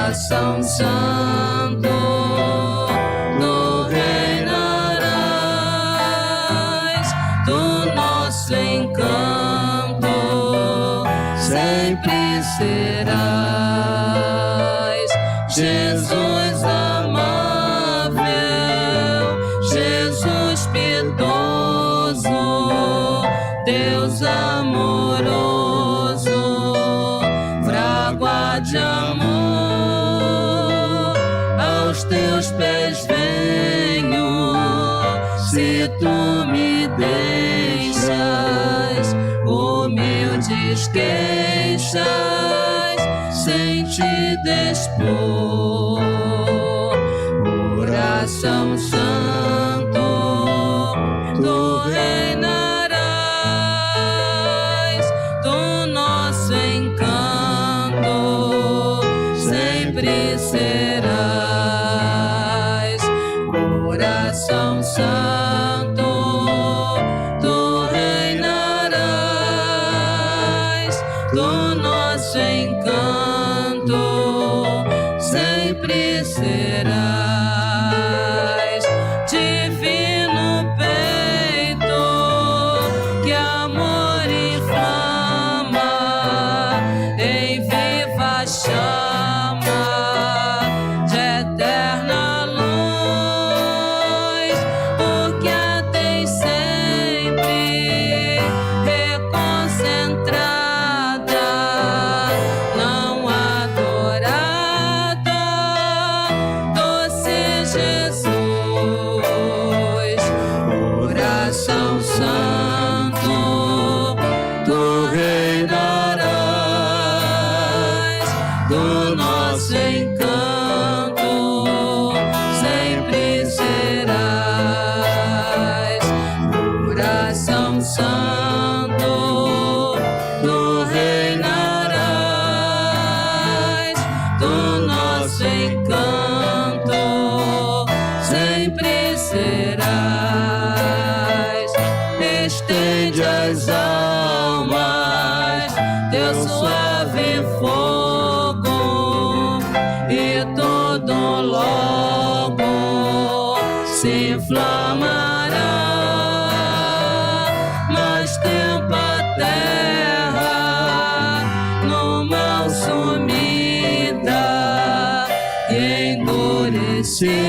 coração santo, tu reinarás, do nosso encanto sempre serás. Jesus amável, Jesus piedoso, Deus amoroso, frágua de amor, aos teus pés venho, se tu me deixas humildes queixas sem te despor. Coração santo, tu reinarás, do nosso encanto sempre serás. Coração santo, tu reinarás, do nosso encanto sempre serás. Divino peito, que amor inflama em viva chama de eterna luz, porque a tens sempre reconcentrada, não adorada, doce Jesus. Coração santo, tu reinarás, do nosso encanto sempre serás. Coração santo, tu reinarás, do nosso encanto sempre serás. Estende as almas teu suave fogo, e todo logo se inflamará. Mais tempo a terra no mal sumida e endurecida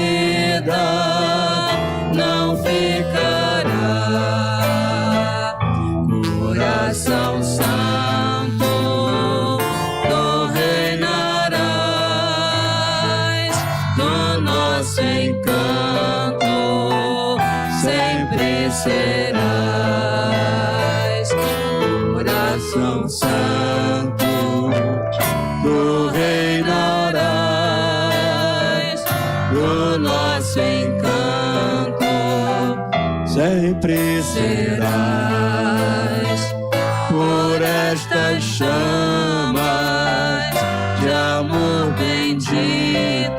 não ficará. Coração santo, tu reinarás, do nosso encanto sempre serás. Coração santo, tu reinarás, do nosso encanto sempre serás. Por estas chamas de amor benditas,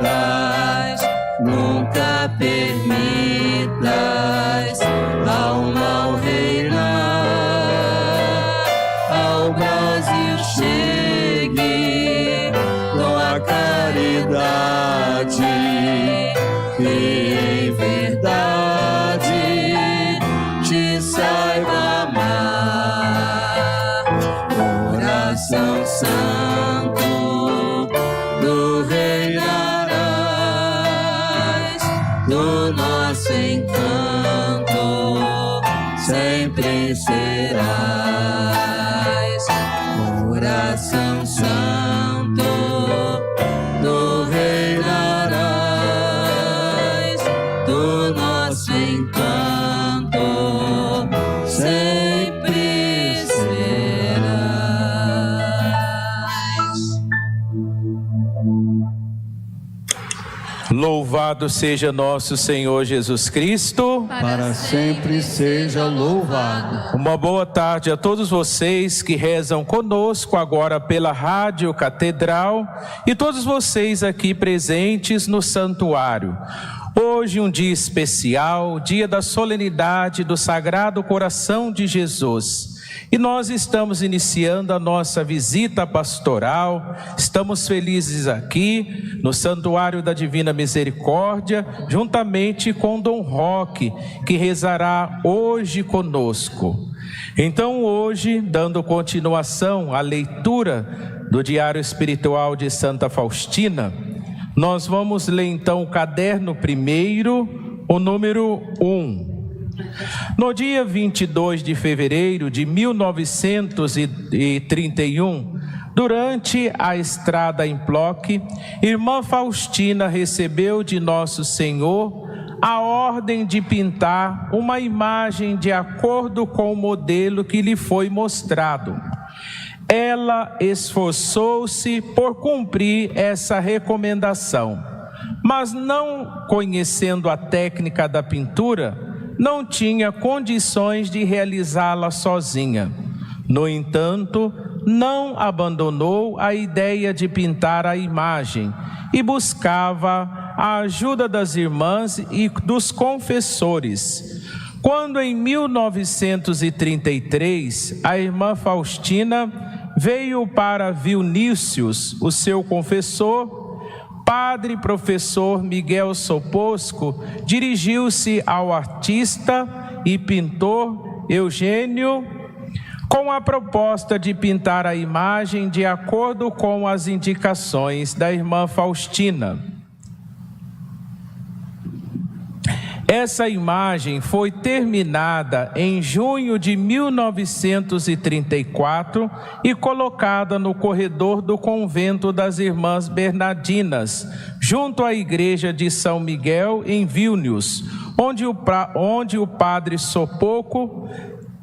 nunca permitas ao mal reinar. Ao Brasil chegue com a caridade e em verdade te saiba amar. Coração santo, tu reinarás, do nosso encanto sempre serás. Coração santo, tu reinarás, do nosso encanto sempre serás. Louvado seja nosso Senhor Jesus Cristo. para sempre seja louvado. Uma boa tarde a todos vocês que rezam conosco agora pela Rádio Catedral e todos vocês aqui presentes no santuário. Hoje um dia especial, dia da solenidade do Sagrado Coração de Jesus. E nós estamos iniciando a nossa visita pastoral, estamos felizes aqui no Santuário da Divina Misericórdia, juntamente com Dom Roque, que rezará hoje conosco. Então hoje, dando continuação à leitura do Diário Espiritual de Santa Faustina, nós vamos ler então o caderno primeiro, o número 1. No dia 22 de fevereiro de 1931, durante a estrada em Plock, irmã Faustina recebeu de Nosso Senhor a ordem de pintar uma imagem de acordo com o modelo que lhe foi mostrado. Ela esforçou-se por cumprir essa recomendação, mas não conhecendo a técnica da pintura, não tinha condições de realizá-la sozinha. No entanto, não abandonou a ideia de pintar a imagem e buscava a ajuda das irmãs e dos confessores. Quando em 1933 a irmã Faustina veio para Vilnícius, o seu confessor, Padre Professor Miguel Soposco dirigiu-se ao artista e pintor Eugênio com a proposta de pintar a imagem de acordo com as indicações da irmã Faustina. Essa imagem foi terminada em junho de 1934 e colocada no corredor do convento das Irmãs Bernardinas, junto à igreja de São Miguel, em Vilnius, onde o padre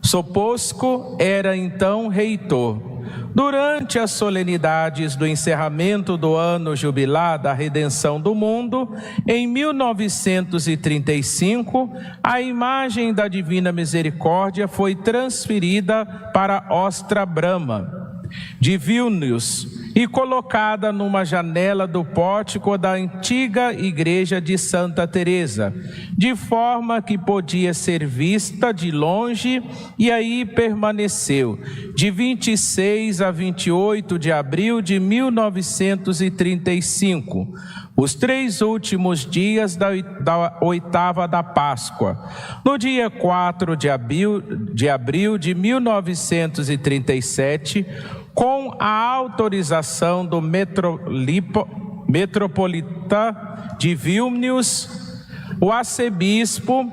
Soposco era então reitor. Durante as solenidades do encerramento do ano jubilar da redenção do mundo, em 1935, a imagem da Divina Misericórdia foi transferida para Ostra Brama de Vilnius e colocada numa janela do pórtico da antiga igreja de Santa Teresa, de forma que podia ser vista de longe, e aí permaneceu de 26 a 28 de abril de 1935, os 3 últimos dias da oitava da Páscoa. No dia 4 de abril de 1937, com a autorização do metropolita de Vilnius, o arcebispo,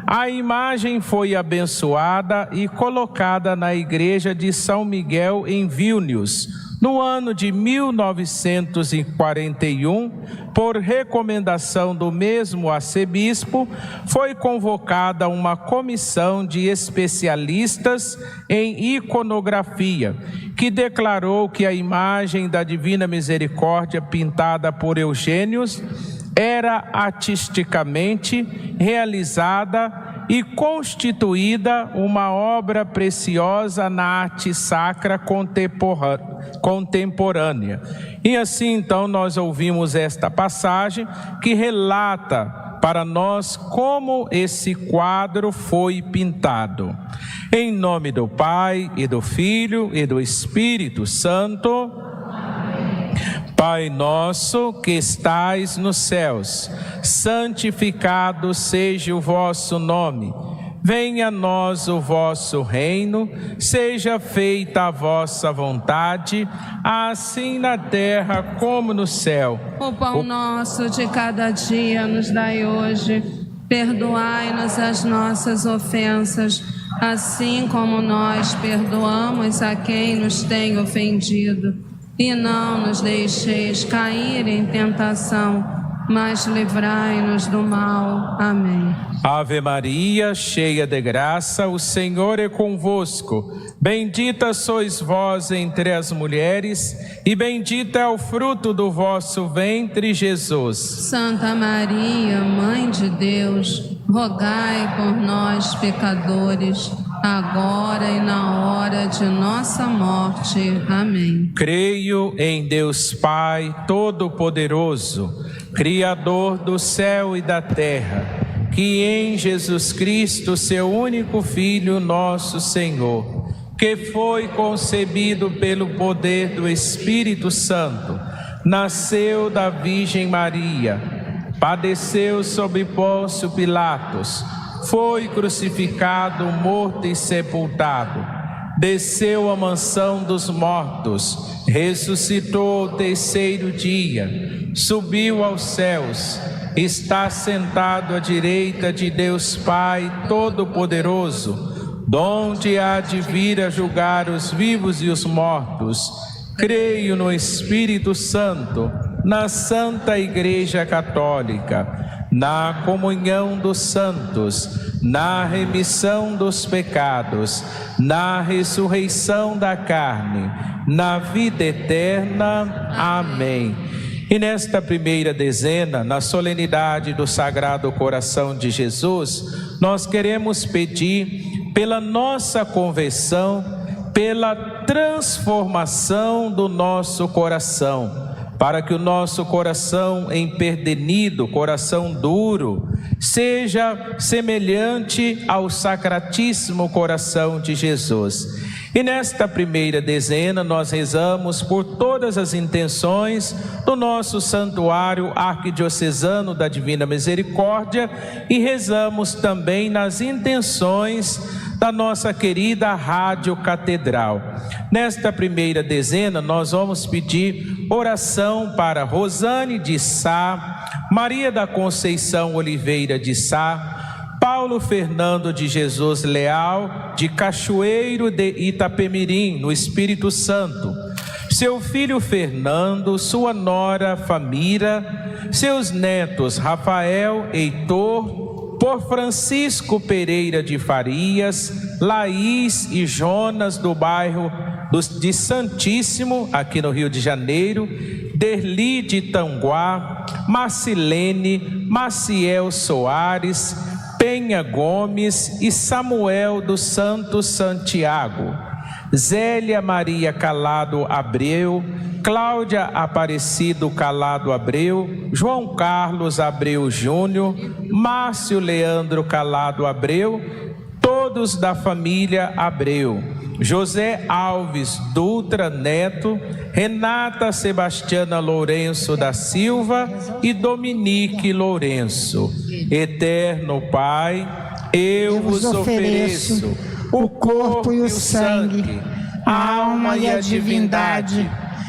a imagem foi abençoada e colocada na igreja de São Miguel em Vilnius. No ano de 1941, por recomendação do mesmo arcebispo, foi convocada uma comissão de especialistas em iconografia, que declarou que a imagem da Divina Misericórdia pintada por Eugênio era artisticamente realizada e constituída uma obra preciosa na arte sacra contemporânea. E assim então nós ouvimos esta passagem que relata para nós como esse quadro foi pintado. Em nome do Pai e do Filho e do Espírito Santo. Pai nosso que estais nos céus, santificado seja o vosso nome. Venha a nós o vosso reino, seja feita a vossa vontade, assim na terra como no céu. O pão nosso de cada dia nos dai hoje, perdoai-nos as nossas ofensas, assim como nós perdoamos a quem nos tem ofendido. E não nos deixeis cair em tentação, mas livrai-nos do mal. Amém. Ave Maria, cheia de graça, o Senhor é convosco. Bendita sois vós entre as mulheres, e bendito é o fruto do vosso ventre, Jesus. Santa Maria, Mãe de Deus, rogai por nós, pecadores, agora e na hora de nossa morte. Amém. Creio em Deus Pai Todo-Poderoso, Criador do céu e da terra, que em Jesus Cristo, seu único Filho, nosso Senhor, que foi concebido pelo poder do Espírito Santo, nasceu da Virgem Maria, padeceu sob Pôncio Pilatos, foi crucificado, morto e sepultado, desceu à mansão dos mortos, ressuscitou ao terceiro dia, subiu aos céus, está sentado à direita de Deus Pai Todo-Poderoso, donde há de vir a julgar os vivos e os mortos. Creio no Espírito Santo, na Santa Igreja Católica, na comunhão dos santos, na remissão dos pecados, na ressurreição da carne, na vida eterna. Amém. E nesta primeira dezena, na solenidade do Sagrado Coração de Jesus, nós queremos pedir pela nossa conversão, pela transformação do nosso coração, para que o nosso coração empedernido, coração duro, seja semelhante ao Sacratíssimo Coração de Jesus. E nesta primeira dezena nós rezamos por todas as intenções do nosso Santuário Arquidiocesano da Divina Misericórdia e rezamos também nas intenções da nossa querida Rádio Catedral. Nesta primeira dezena nós vamos pedir oração para Rosane de Sá, Maria da Conceição Oliveira de Sá, Paulo Fernando de Jesus Leal, de Cachoeiro de Itapemirim, no Espírito Santo, seu filho Fernando, sua nora Famira, seus netos Rafael, Heitor, por Francisco Pereira de Farias, Laís e Jonas do bairro de Santíssimo, aqui no Rio de Janeiro, Derli de Tanguá, Marcilene, Maciel Soares, Penha Gomes e Samuel dos Santos Santiago, Zélia Maria Calado Abreu, Cláudia Aparecido Calado Abreu, João Carlos Abreu Júnior, Márcio Leandro Calado Abreu, todos da família Abreu, José Alves Dutra Neto, Renata Sebastiana Lourenço da Silva e Dominique Lourenço. Eterno Pai, eu vos ofereço o corpo e o sangue, a alma e a divindade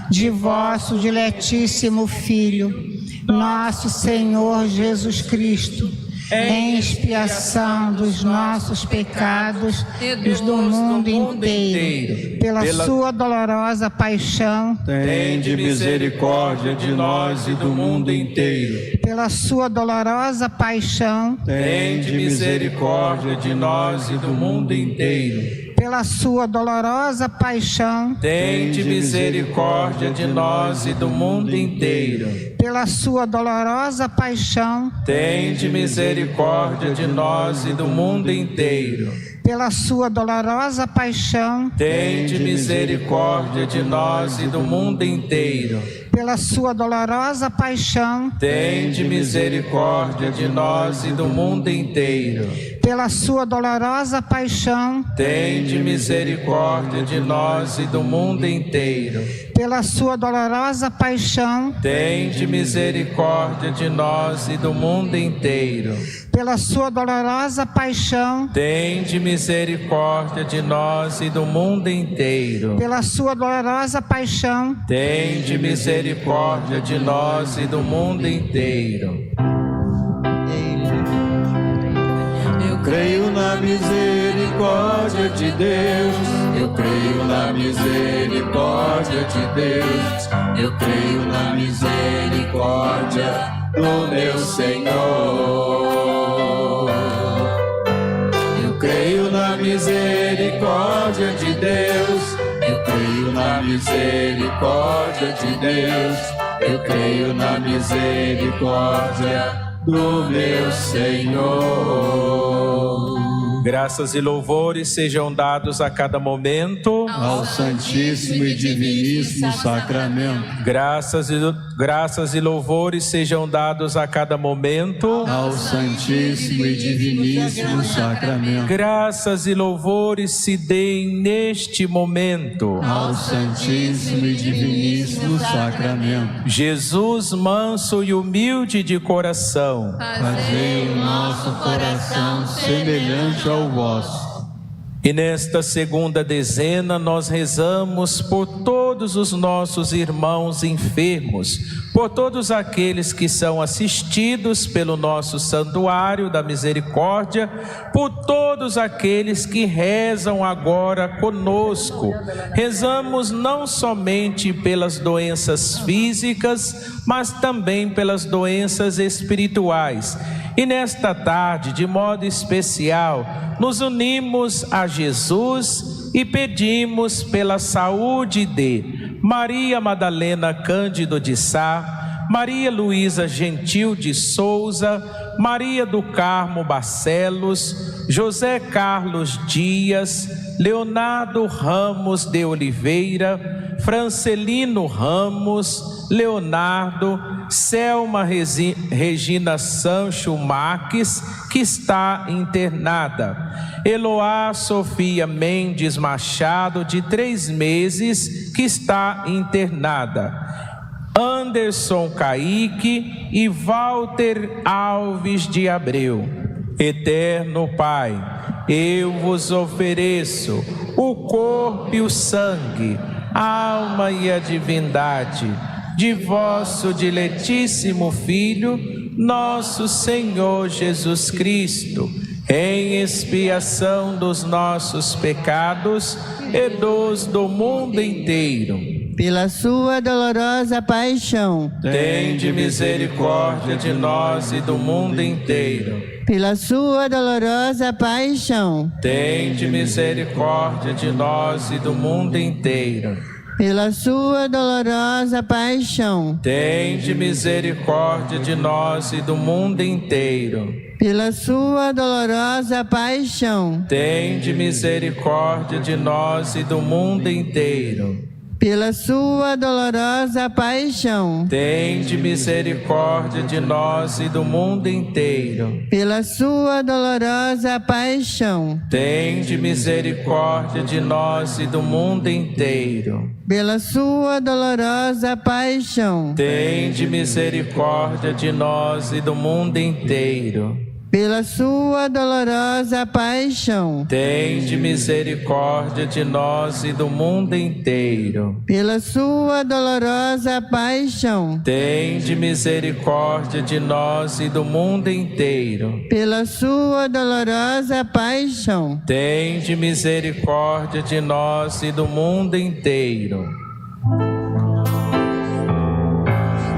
de vosso diletíssimo Filho, nosso Senhor Jesus Cristo, em expiação dos nossos pecados e dos do mundo inteiro. Pela sua dolorosa paixão, tende misericórdia de nós e do mundo inteiro. Pela sua dolorosa paixão, tende misericórdia de nós e do mundo inteiro. Pela sua dolorosa paixão, tende misericórdia de nós e do mundo inteiro. Pela sua dolorosa paixão, tende misericórdia de nós e do mundo inteiro. Pela sua dolorosa paixão, tende misericórdia de nós e do mundo inteiro. Pela sua dolorosa paixão, tende misericórdia de nós e do mundo inteiro. Pela sua dolorosa paixão, tende misericórdia de nós e do mundo inteiro. Pela sua dolorosa paixão, tende misericórdia de nós e do mundo inteiro. Pela sua dolorosa paixão, tende misericórdia de nós e do mundo inteiro. Pela sua dolorosa paixão, tende misericórdia de nós e do mundo inteiro. Eu creio na misericórdia de Deus, eu creio na misericórdia de Deus, eu creio na misericórdia do meu Senhor. Eu creio na misericórdia de Deus, eu creio na misericórdia de Deus, eu creio na misericórdia do meu Senhor. Graças e louvores sejam dados a cada momento ao Santíssimo e Diviníssimo Sacramento. Graças e louvores sejam dados a cada momento ao Santíssimo e Diviníssimo Sacramento. Graças e louvores se deem neste momento ao Santíssimo e Diviníssimo Sacramento. Jesus, manso e humilde de coração, fazei o nosso coração semelhante ao vosso. E nesta segunda dezena nós rezamos por todos os nossos irmãos enfermos, por todos aqueles que são assistidos pelo nosso Santuário da Misericórdia, por todos aqueles que rezam agora conosco. Rezamos não somente pelas doenças físicas, mas também pelas doenças espirituais. E nesta tarde, de modo especial, nos unimos a Jesus e pedimos pela saúde de Maria Madalena Cândido de Sá, Maria Luísa Gentil de Souza, Maria do Carmo Barcelos, José Carlos Dias, Leonardo Ramos de Oliveira, Francelino Ramos, Leonardo, Selma Regina Sancho Marques, que está internada, Eloá Sofia Mendes Machado, de 3 meses, que está internada, Anderson Caíque e Walter Alves de Abreu. Eterno Pai, eu vos ofereço o corpo e o sangue, a alma e a divindade de vosso diletíssimo Filho, nosso Senhor Jesus Cristo, em expiação dos nossos pecados e dos do mundo inteiro. Pela sua dolorosa paixão, tende misericórdia de nós e do mundo inteiro. Pela sua dolorosa paixão, tende misericórdia de nós e do mundo inteiro. Pela sua dolorosa paixão, tende misericórdia de nós e do mundo inteiro. Pela sua dolorosa paixão, tende misericórdia de nós e do mundo inteiro. Pela sua dolorosa paixão, tende misericórdia de nós e do mundo inteiro. Pela sua dolorosa paixão, tende misericórdia de nós e do mundo inteiro. Pela sua dolorosa paixão, tende misericórdia de nós e do mundo inteiro. Pela sua dolorosa paixão, tende misericórdia de nós e do mundo inteiro. Pela sua dolorosa paixão, tende misericórdia de nós e do mundo inteiro. Pela sua dolorosa paixão, tende misericórdia de nós e do mundo inteiro.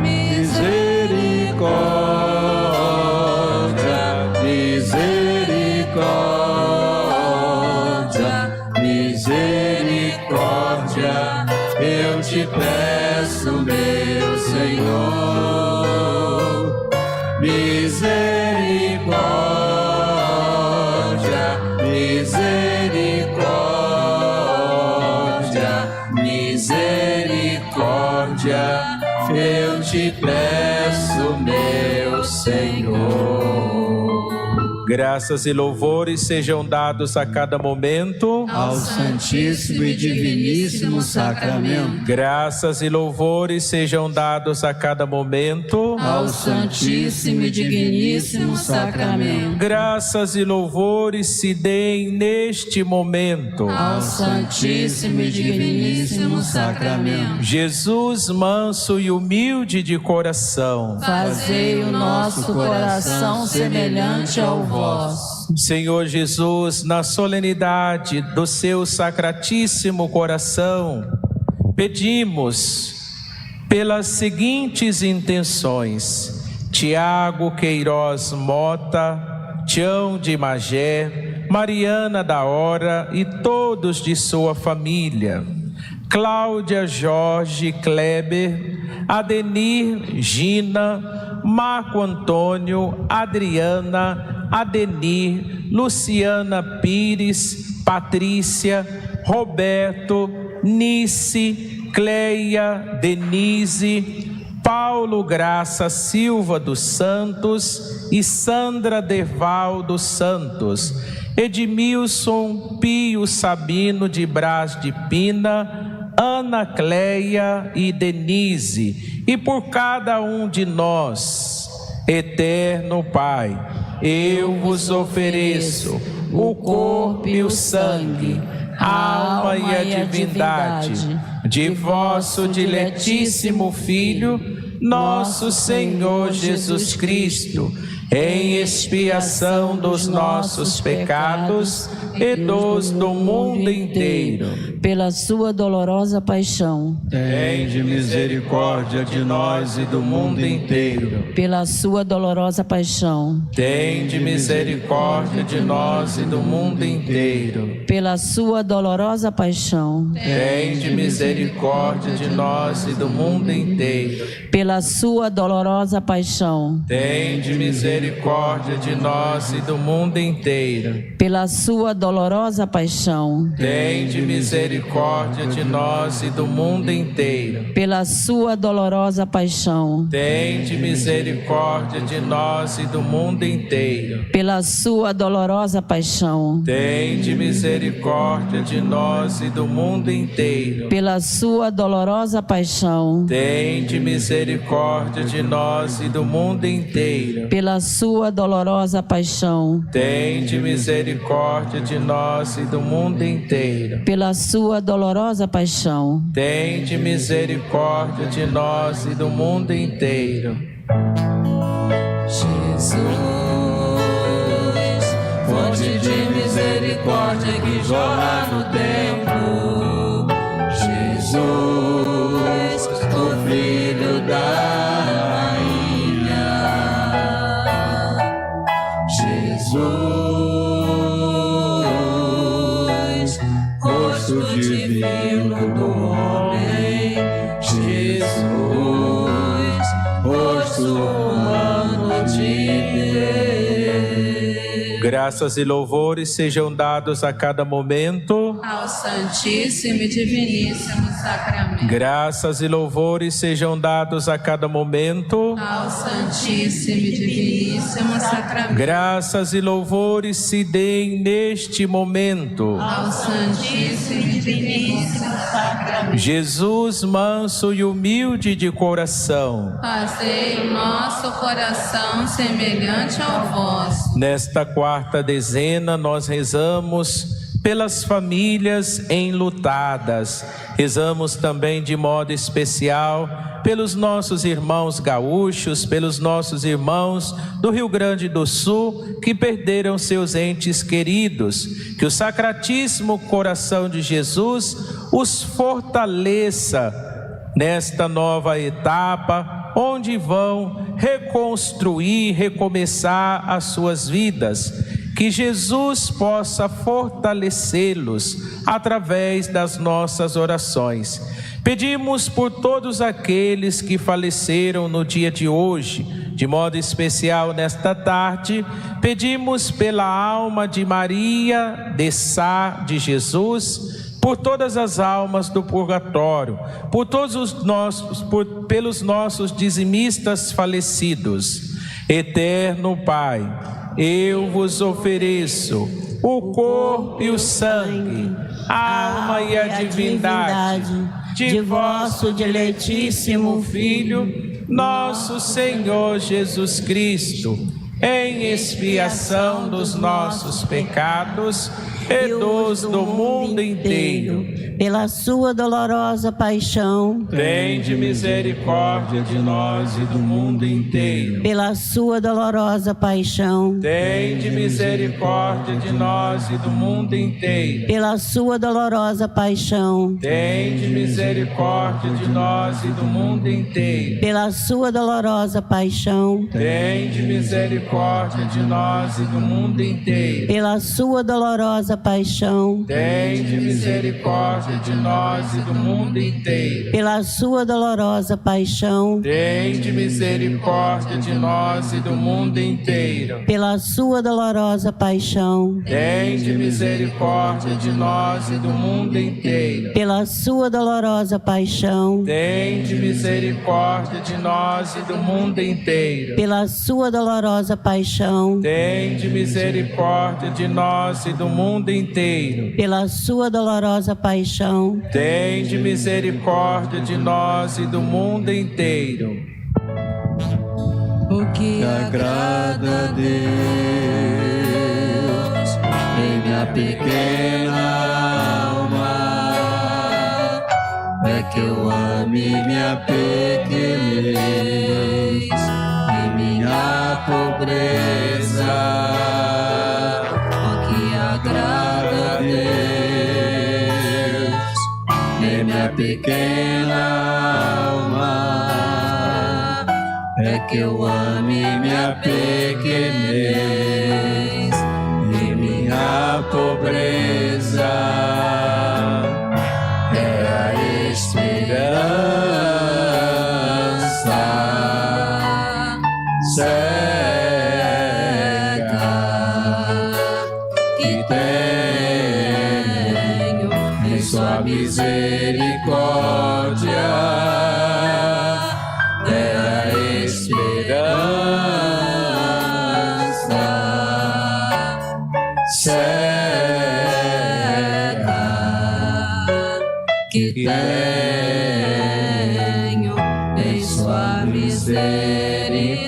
Misericórdia. Misericórdia, eu te peço, meu Senhor. Misericórdia, misericórdia, misericórdia, eu te peço, meu Senhor. Graças e louvores sejam dados a cada momento ao Santíssimo e Diviníssimo Sacramento. Graças e louvores sejam dados a cada momento ao Santíssimo e Diviníssimo Sacramento. Graças e louvores se deem neste momento ao Santíssimo e Diviníssimo Sacramento. Jesus, manso e humilde de coração, fazei o nosso coração semelhante ao vosso. Senhor Jesus, na solenidade do seu sacratíssimo coração, pedimos pelas seguintes intenções: Tiago Queiroz Mota, Tião de Magé, Mariana da Hora e todos de sua família, Cláudia Jorge Kleber, Adenir Gina, Marco Antônio, Adriana, Adenir, Luciana Pires, Patrícia, Roberto, Nice, Cleia, Denise, Paulo Graça Silva dos Santos e Sandra Derval dos Santos, Edmilson Pio Sabino de Brás de Pina, Ana Cleia e Denise, e por cada um de nós. Eterno Pai, eu vos ofereço o corpo e o sangue, a alma e a divindade de vosso diletíssimo Filho, nosso Senhor Jesus Cristo, em expiação dos nossos pecados e dos do mundo inteiro. Pela sua dolorosa paixão, Tende misericórdia de nós e do mundo inteiro. pela sua dolorosa paixão, Tende misericórdia de nós e do mundo inteiro. pela sua dolorosa paixão, Tende misericórdia de nós e do mundo inteiro. pela sua dolorosa paixão, Tende misericórdia de nós e do mundo inteiro. pela sua dolorosa paixão, Tende misericórdia de nós e do mundo inteiro. pela sua dolorosa paixão, Tende misericórdia de nós e do mundo inteiro. pela sua dolorosa paixão, Tende misericórdia de nós e do mundo inteiro. pela sua dolorosa paixão, Tende misericórdia de nós e do mundo inteiro. pela sua dolorosa paixão, Tende misericórdia de nós e do mundo inteiro. pela sua dolorosa paixão. Tende misericórdia de nós e do mundo inteiro. Jesus, fonte de misericórdia que jorra no tempo. Jesus, o Filho da Rainha. Jesus, rosto divino do homem. Jesus, rosto humano de Deus. Graças e louvores sejam dados a cada momento. Ao Santíssimo e Diviníssimo Sacramento. Graças e louvores sejam dados a cada momento. Ao Santíssimo e Diviníssimo Sacramento. Graças e louvores se deem neste momento. Ao Santíssimo e Diviníssimo Sacramento. Jesus, manso e humilde de coração, Fazei o nosso coração semelhante ao vosso. nesta quarta dezena nós rezamos pelas famílias enlutadas. Rezamos também de modo especial pelos nossos irmãos gaúchos, pelos nossos irmãos do Rio Grande do Sul que perderam seus entes queridos. Que o Sacratíssimo Coração de Jesus os fortaleça nesta nova etapa, onde vão reconstruir, recomeçar as suas vidas. Que Jesus possa fortalecê-los através das nossas orações. Pedimos por todos aqueles que faleceram no dia de hoje, de modo especial nesta tarde. Pedimos pela alma de Maria de Sá de Jesus, por todas as almas do purgatório, por todos os nossos, pelos nossos dizimistas falecidos. Eterno Pai, eu vos ofereço o corpo e o sangue, a alma e a divindade de vosso diletíssimo Filho, nosso Senhor Jesus Cristo, em expiação dos nossos pecados e dos do mundo inteiro. Pela sua dolorosa paixão, Tende misericórdia de nós e do mundo inteiro. pela sua dolorosa paixão, Tende misericórdia de nós e do mundo inteiro. pela sua dolorosa paixão, Tende misericórdia de nós e do mundo inteiro. pela sua dolorosa paixão, Tende misericórdia de nós e do mundo inteiro. pela sua dolorosa dolorosa paixão, tende misericórdia de nós e do mundo inteiro. pela sua dolorosa paixão, Tende misericórdia de nós e do mundo inteiro. pela sua dolorosa paixão, Tende misericórdia de nós e do mundo inteiro. pela sua dolorosa paixão, Tende misericórdia de nós e do mundo inteiro. pela sua dolorosa paixão, Tende misericórdia de nós e do mundo inteiro. pela sua dolorosa paixão, Tende misericórdia de nós e do mundo inteiro. O que Agrada a Deus em minha pequena alma, é que eu ame minha pequenez e minha pobreza. O que agrada a Deus em minha pequena alma, é que eu ame minha pequenez e minha pobreza. É a esperança cega que tenho em sua misericórdia. Que tenho em sua misericórdia.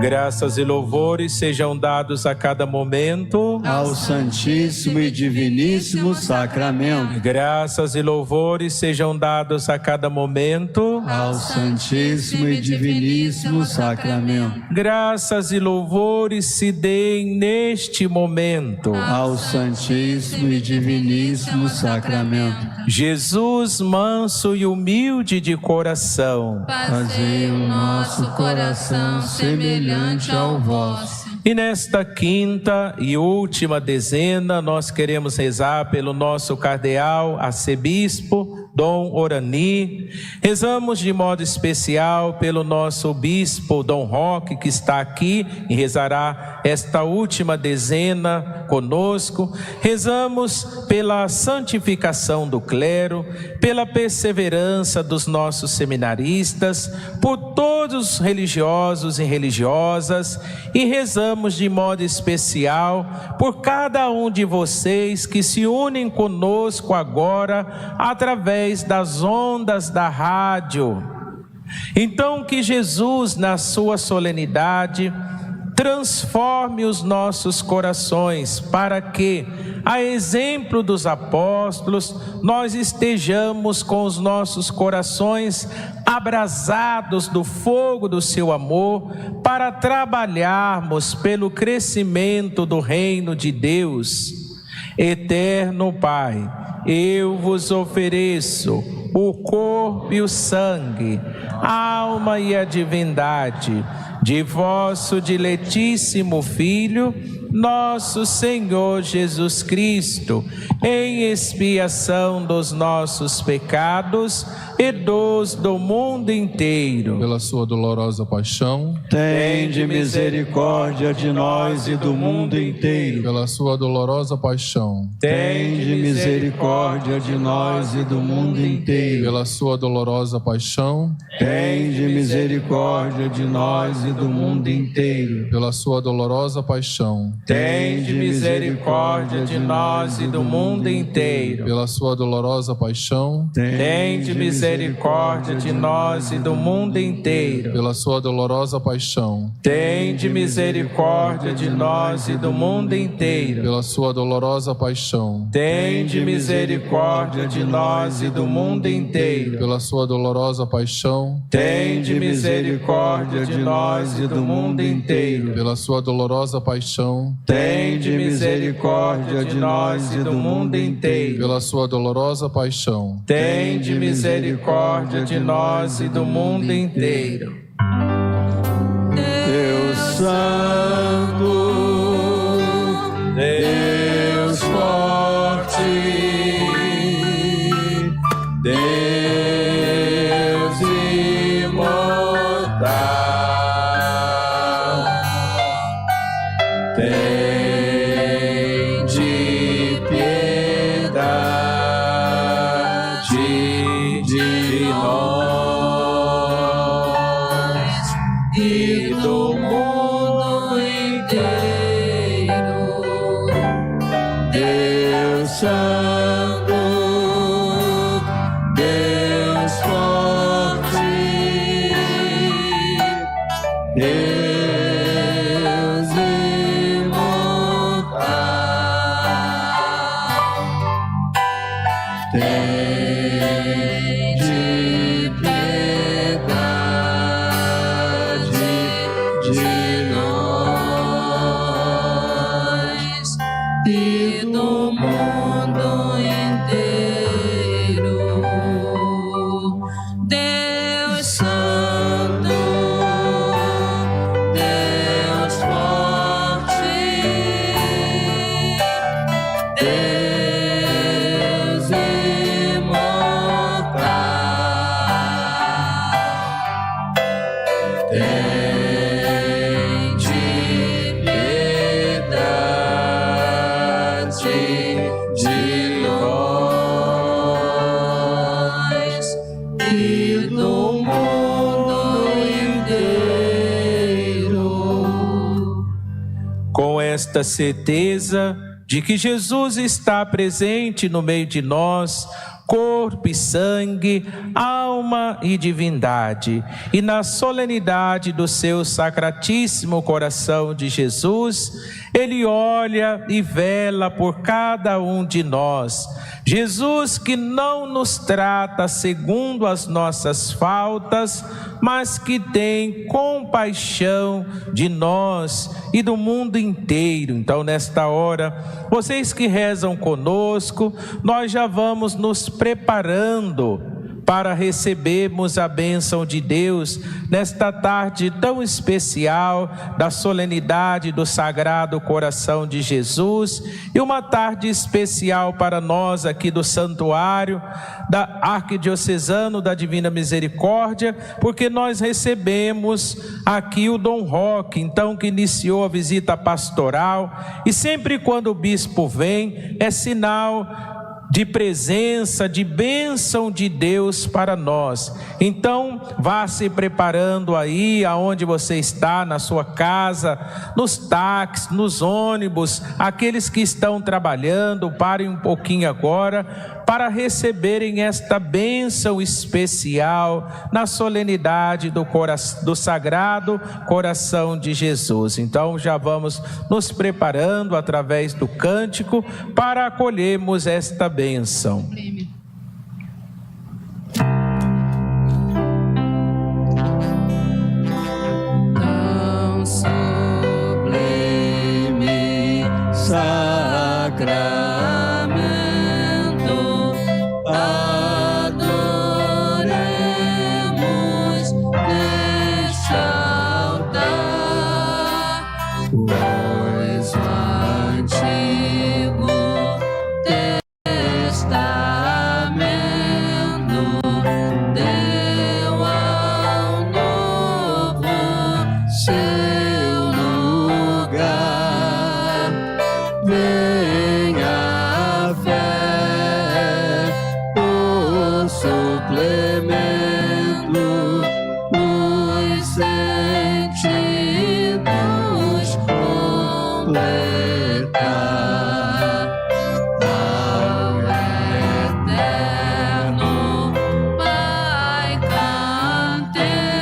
Graças e louvores sejam dados a cada momento Ao Santíssimo e Diviníssimo Sacramento. Graças e louvores sejam dados a cada momento Ao Santíssimo e Diviníssimo Sacramento. Graças e louvores se deem neste momento. Ao Santíssimo e Diviníssimo Sacramento. Jesus, manso e humilde de coração, Fazei o nosso coração semelhante ao vosso. e nesta quinta e última dezena, nós queremos rezar pelo nosso cardeal, arcebispo, Dom Orani. Rezamos de modo especial pelo nosso bispo, Dom Roque, que está aqui e rezará esta última dezena conosco. Rezamos pela santificação do clero, pela perseverança dos nossos seminaristas, por todos os religiosos e religiosas, e rezamos de modo especial por cada um de vocês que se unem conosco agora através das ondas da rádio. Então, que Jesus, na sua solenidade, transforme os nossos corações para que, a exemplo dos apóstolos, nós estejamos com os nossos corações abrasados do fogo do seu amor, para trabalharmos pelo crescimento do reino de Deus. Eterno Pai, eu vos ofereço o corpo e o sangue, a alma e a divindade de vosso diletíssimo Filho, nosso Senhor Jesus Cristo, em expiação dos nossos pecados e dos do mundo inteiro. Pela sua dolorosa paixão, Tende misericórdia de nós e do mundo inteiro. pela sua dolorosa paixão, Tende misericórdia de nós e do mundo inteiro. pela sua dolorosa paixão, Tende misericórdia de nós e do mundo inteiro. pela sua dolorosa paixão, Tende misericórdia de nós e do mundo inteiro. pela sua dolorosa paixão, Tende misericórdia de nós e do mundo inteiro. pela sua dolorosa paixão, Tende misericórdia de nós e do mundo inteiro. pela sua dolorosa paixão, Tende misericórdia de nós e do mundo inteiro. pela sua dolorosa paixão, Tende misericórdia de nós e do mundo inteiro. pela sua dolorosa paixão, Tende misericórdia de nós e do mundo inteiro. pela sua dolorosa paixão, Tende misericórdia de nós e do mundo inteiro. Deus Santo, Deus imortal, tende piedade de nós e do mundo inteiro. Deus Santo, Deus forte, Deus imortal, tende piedade de nós e do mundo inteiro. Com esta certeza de que Jesus está presente no meio de nós, corpo e sangue, alma e divindade, e na solenidade do seu sacratíssimo coração de Jesus, Ele olha e vela por cada um de nós. Jesus que não nos trata segundo as nossas faltas, mas que tem compaixão de nós e do mundo inteiro. Então, nesta hora, vocês que rezam conosco, nós já vamos nos preparando para recebermos a bênção de Deus nesta tarde tão especial da solenidade do Sagrado Coração de Jesus, e uma tarde especial para nós aqui do Santuário da Arquidiocesano da Divina Misericórdia, porque nós recebemos aqui o Dom Roque, então, que iniciou a visita pastoral, e sempre quando o bispo vem, é sinal de presença, de bênção de Deus para nós. Então, vá se preparando aí, aonde você está, na sua casa, nos táxis, nos ônibus, aqueles que estão trabalhando, parem um pouquinho agora, para receberem esta bênção especial na solenidade do Sagrado Coração de Jesus. Então, já vamos nos preparando através do cântico para acolhermos esta bênção. Tão sublime sacramento, adoremos neste altar, pois o antigo testamento deu ao novo seu lugar. Venha a fé, o suplemento, os sentidos completar. Ao eterno Pai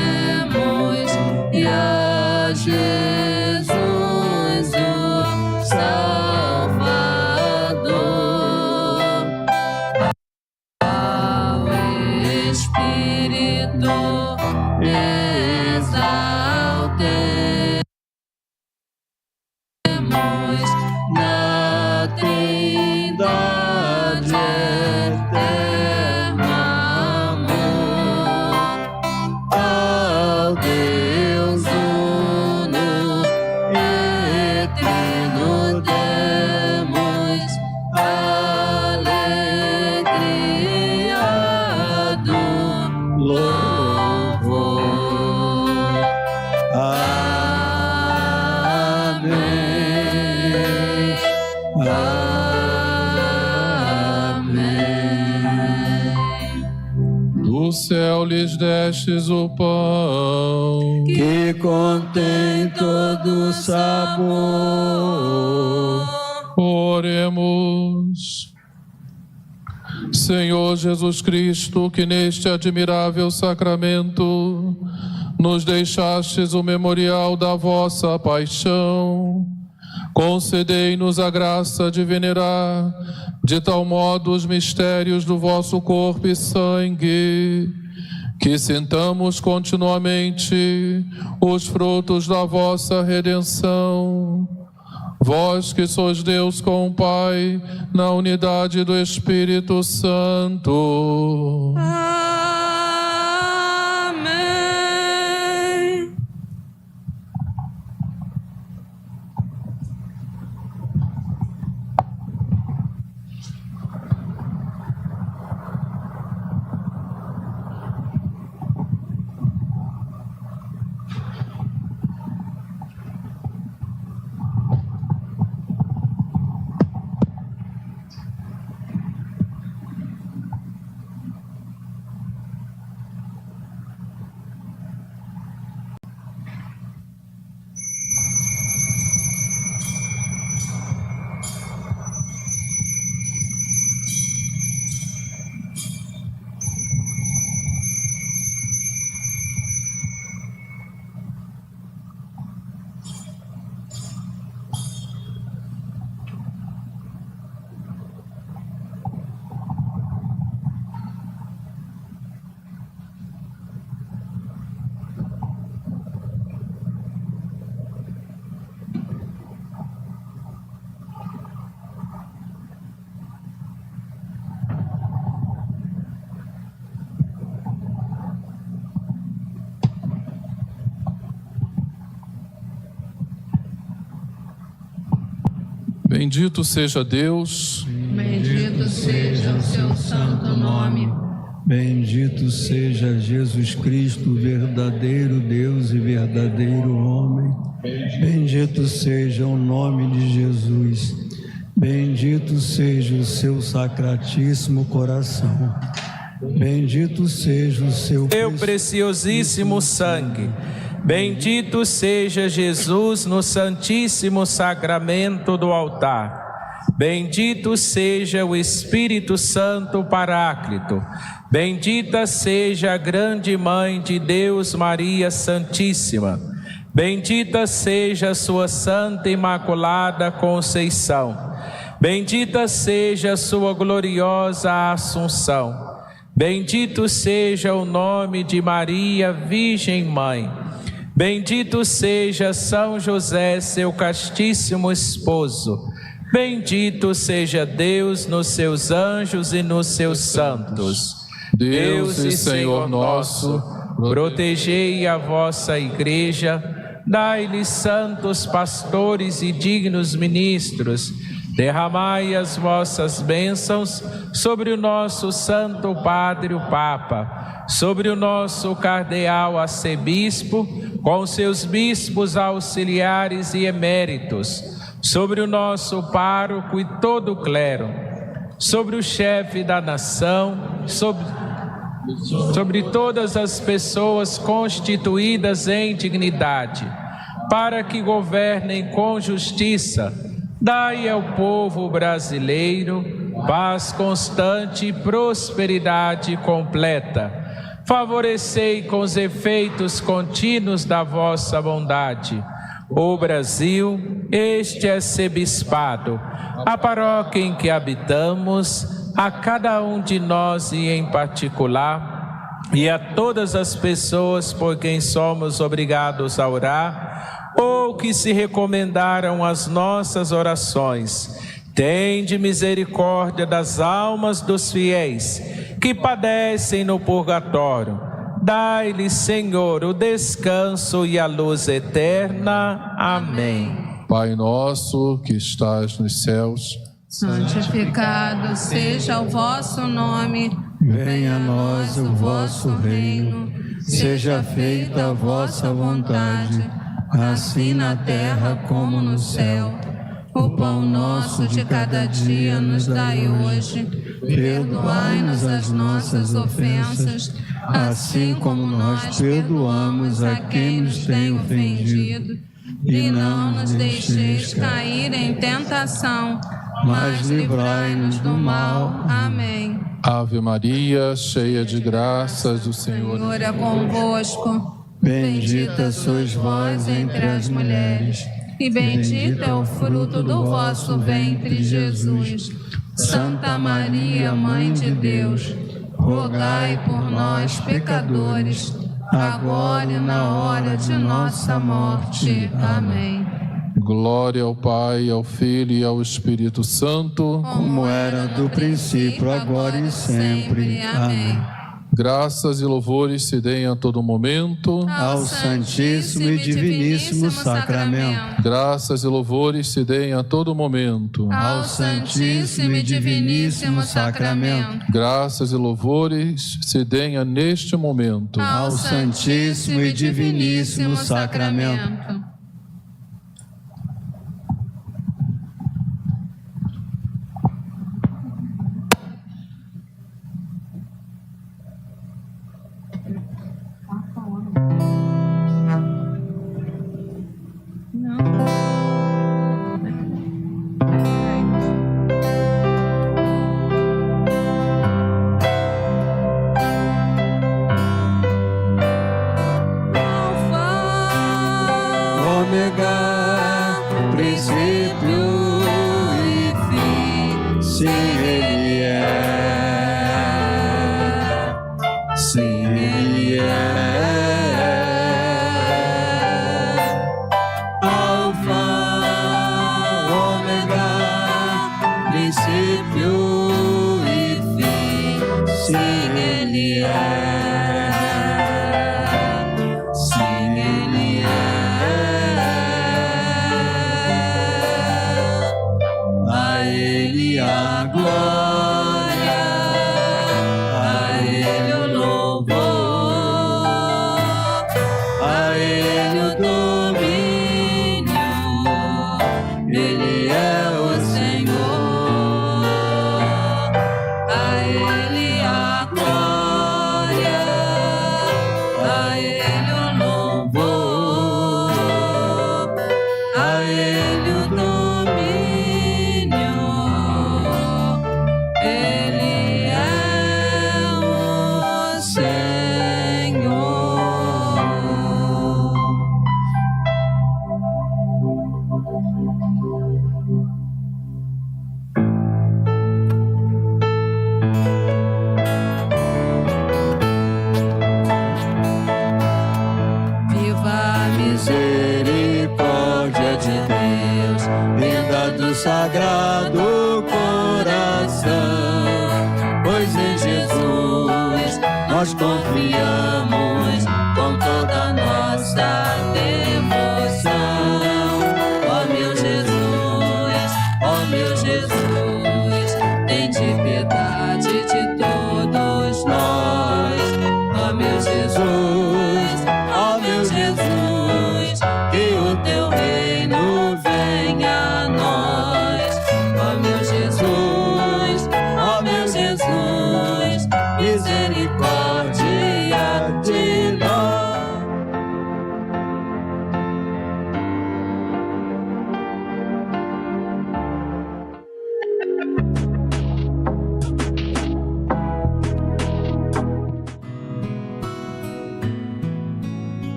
cantemos, e a Jesus o Salvador. Ao Espírito exaltemos na Trindade eterno amor. Ao Deus uno e trino demos alegria do louvor. Amém. Amém. Do céu lhes destes o pão, Que contém todo sabor. oremos. Senhor Jesus Cristo, que neste admirável sacramento nos deixastes o memorial da vossa paixão. Concedei-nos a graça de venerar de tal modo os mistérios do vosso corpo e sangue, que sintamos continuamente os frutos da vossa redenção. Vós que sois Deus com o Pai, na unidade do Espírito Santo. Amém. Bendito seja Deus. Bendito seja o seu santo nome. Bendito seja Jesus Cristo, verdadeiro Deus e verdadeiro homem. Bendito seja o nome de Jesus. Bendito seja o seu sacratíssimo coração. Bendito seja o seu preciosíssimo sangue. Bendito seja Jesus no Santíssimo Sacramento do altar. Bendito seja o Espírito Santo Paráclito. Bendita seja a grande Mãe de Deus, Maria Santíssima. Bendita seja a sua Santa Imaculada Conceição. Bendita seja a sua gloriosa Assunção. Bendito seja o nome de Maria, Virgem Mãe. Bendito seja São José, seu castíssimo esposo. Bendito seja Deus nos seus anjos e nos seus santos. Deus e Senhor nosso, protegei a vossa igreja, dai-lhe santos pastores e dignos ministros, derramai as vossas bênçãos sobre o nosso Santo Padre o Papa, sobre o nosso cardeal arcebispo, com seus bispos auxiliares e eméritos, sobre o nosso pároco e todo o clero, sobre o chefe da nação, sobre todas as pessoas constituídas em dignidade, para que governem com justiça. Dai ao povo brasileiro paz constante e prosperidade completa. Favorecei com os efeitos contínuos da vossa bondade o Brasil, este arcebispado, a paróquia em que habitamos, a cada um de nós e em particular, e a todas as pessoas por quem somos obrigados a orar, ou que se recomendaram às nossas orações. Tende misericórdia das almas dos fiéis que padecem no purgatório. Dai-lhes, Senhor, o descanso e a luz eterna. Amém. Pai nosso que estás nos céus, santificado seja o vosso nome. Venha a nós o vosso reino. Seja feita a vossa vontade, assim na terra como no céu. O pão nosso de cada dia nos dai hoje. Perdoai-nos as nossas ofensas, assim como nós perdoamos a quem nos tem ofendido. E não nos deixeis cair em tentação, mas livrai-nos do mal. Amém. Ave Maria, cheia de graças, o Senhor é convosco. Bendita sois vós entre as mulheres, e bendito é o fruto do vosso ventre, Jesus. Santa Maria, Mãe de Deus, rogai por nós, pecadores, agora e na hora de nossa morte. Amém. Glória ao Pai, ao Filho e ao Espírito Santo, como era do princípio, agora e sempre. Amém. Graças e louvores se deem a todo momento ao Santíssimo e Diviníssimo Sacramento. Graças e louvores se deem a todo momento ao Santíssimo e Diviníssimo Sacramento. Graças e louvores se deem neste momento ao Santíssimo e Diviníssimo Sacramento. Sagrado coração, pois em Jesus nós confiamos com toda a nossa devoção. Ó meu Jesus, tende piedade de todos nós. Ó meu Jesus, que o teu reino venha a nós. Ó meu Jesus, misericórdia.